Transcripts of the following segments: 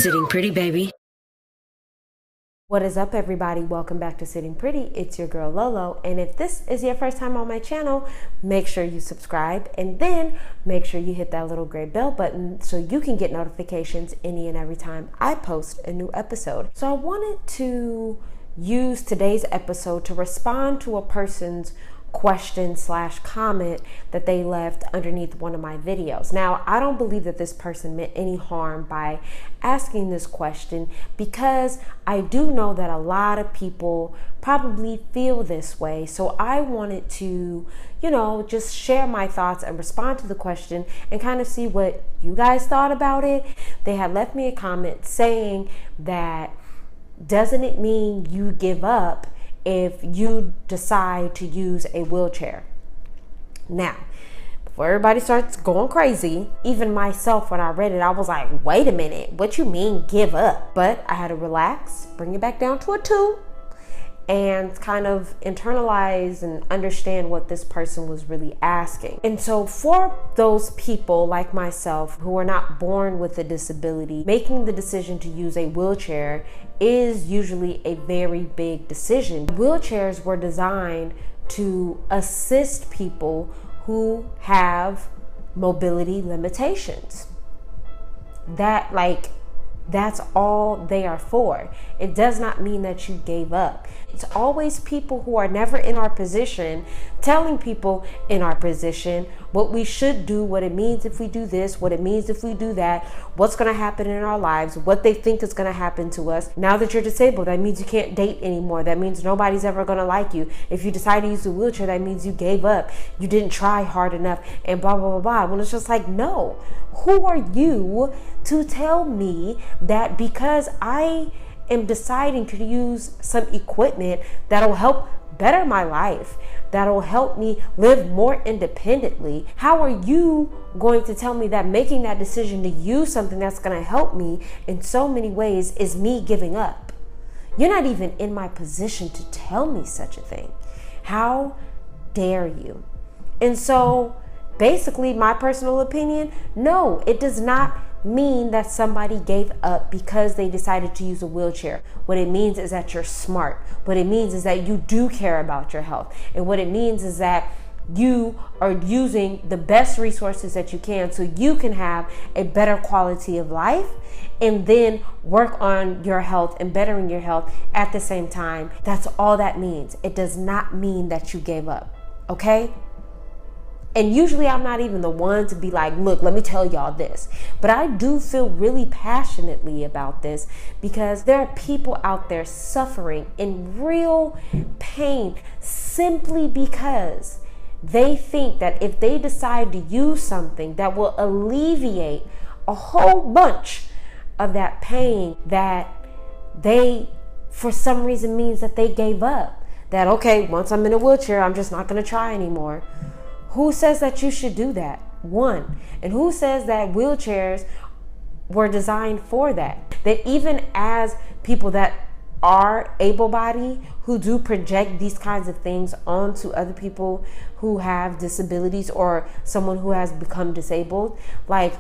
Sitting pretty, baby. What is up, everybody? Welcome back to Sitting Pretty. It's your girl Lolo, and if this is your first time on my channel, make sure you subscribe and then make sure you hit that little gray bell button so you can get notifications any and every time I post a new episode. So I wanted to use today's episode to respond to a person's question/comment that they left underneath one of my videos. Now, I don't believe that this person meant any harm by asking this question, because I do know that a lot of people probably feel this way. So I wanted to, just share my thoughts and respond to the question and kind of see what you guys thought about it. They had left me a comment saying that, doesn't it mean you give up if you decide to use a wheelchair? Now, before everybody starts going crazy, even myself, when I read it, I was like, wait a minute, what you mean give up? But I had to relax, bring it back down to a 2, and kind of internalize and understand what this person was really asking. And so for those people like myself who are not born with a disability, making the decision to use a wheelchair is usually a very big decision. Wheelchairs were designed to assist people who have mobility limitations. That's all they are for. It does not mean that you gave up. It's always people who are never in our position telling people in our position what we should do, what it means if we do this, what it means if we do that, what's going to happen in our lives, what they think is going to happen to us. Now that you're disabled, that means you can't date anymore. That means nobody's ever going to like you. If you decide to use a wheelchair, that means you gave up. You didn't try hard enough, and blah, blah, blah, blah. When it's just like, no. Who are you to tell me that because I am deciding to use some equipment that'll help better my life, that'll help me live more independently, how are you going to tell me that making that decision to use something that's going to help me in so many ways is me giving up? You're not even in my position to tell me such a thing. How dare you? And so basically, my personal opinion, no, it does not mean that somebody gave up because they decided to use a wheelchair. What it means is that you're smart. What it means is that you do care about your health. And what it means is that you are using the best resources that you can so you can have a better quality of life, and then work on your health and bettering your health at the same time. That's all that means. It does not mean that you gave up, okay? And usually I'm not even the one to be like, look, let me tell y'all this. But I do feel really passionately about this because there are people out there suffering in real pain simply because they think that if they decide to use something that will alleviate a whole bunch of that pain, that they, for some reason, means that they gave up. That, okay, once I'm in a wheelchair, I'm just not going to try anymore. Who says that you should do that? One. And who says that wheelchairs were designed for that? That even as people that are able-bodied, who do project these kinds of things onto other people who have disabilities or someone who has become disabled, like,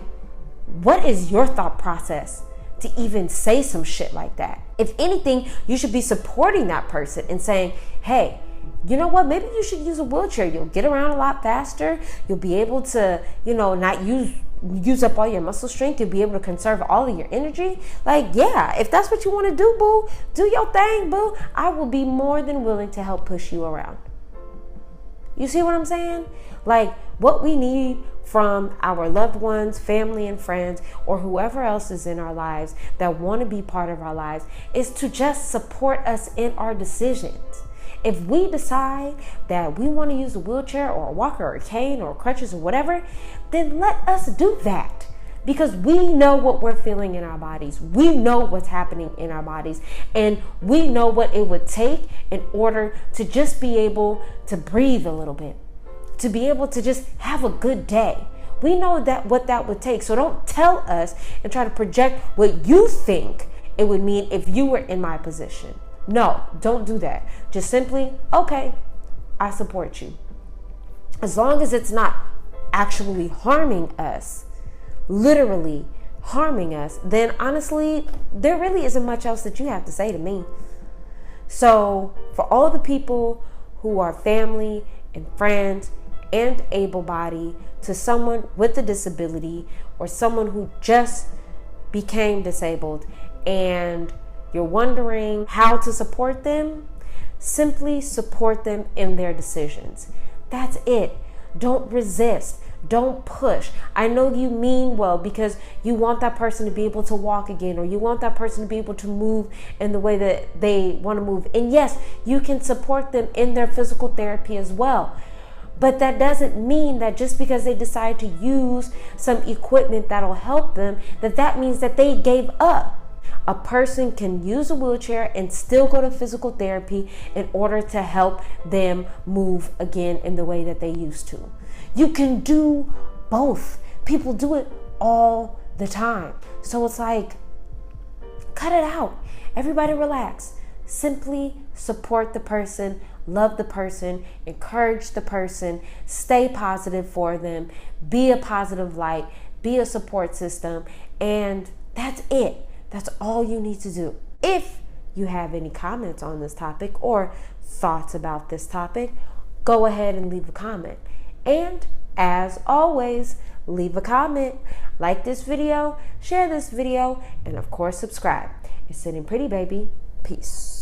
what is your thought process to even say some shit like that? If anything, you should be supporting that person and saying, hey, you know what? Maybe you should use a wheelchair. You'll get around a lot faster. You'll be able to, not use up all your muscle strength. You'll be able to conserve all of your energy. Like, yeah, if that's what you want to do, boo, do your thing, boo. I will be more than willing to help push you around. You see what I'm saying? Like, what we need from our loved ones, family and friends, or whoever else is in our lives that want to be part of our lives is to just support us in our decisions. If we decide that we want to use a wheelchair or a walker or a cane or crutches or whatever, then let us do that. Because we know what we're feeling in our bodies. We know what's happening in our bodies. And we know what it would take in order to just be able to breathe a little bit. To be able to just have a good day. We know that what that would take. So don't tell us and try to project what you think it would mean if you were in my position. No, don't do that. Just simply, okay, I support you. As long as it's not actually harming us, literally harming us, then honestly, there really isn't much else that you have to say to me. So for all the people who are family and friends and able-bodied to someone with a disability or someone who just became disabled and you're wondering how to support them, simply support them in their decisions. That's it. Don't resist. Don't push. I know you mean well because you want that person to be able to walk again, or you want that person to be able to move in the way that they want to move. And yes, you can support them in their physical therapy as well. But that doesn't mean that just because they decide to use some equipment that'll help them, that means that they gave up. A person can use a wheelchair and still go to physical therapy in order to help them move again in the way that they used to. You can do both. People do it all the time. So it's like, cut it out. Everybody relax. Simply support the person, love the person, encourage the person, stay positive for them, be a positive light, be a support system, and that's it. That's all you need to do. If you have any comments on this topic or thoughts about this topic, go ahead and leave a comment. And as always, leave a comment, like this video, share this video, and of course subscribe. It's Sitting Pretty, baby. Peace.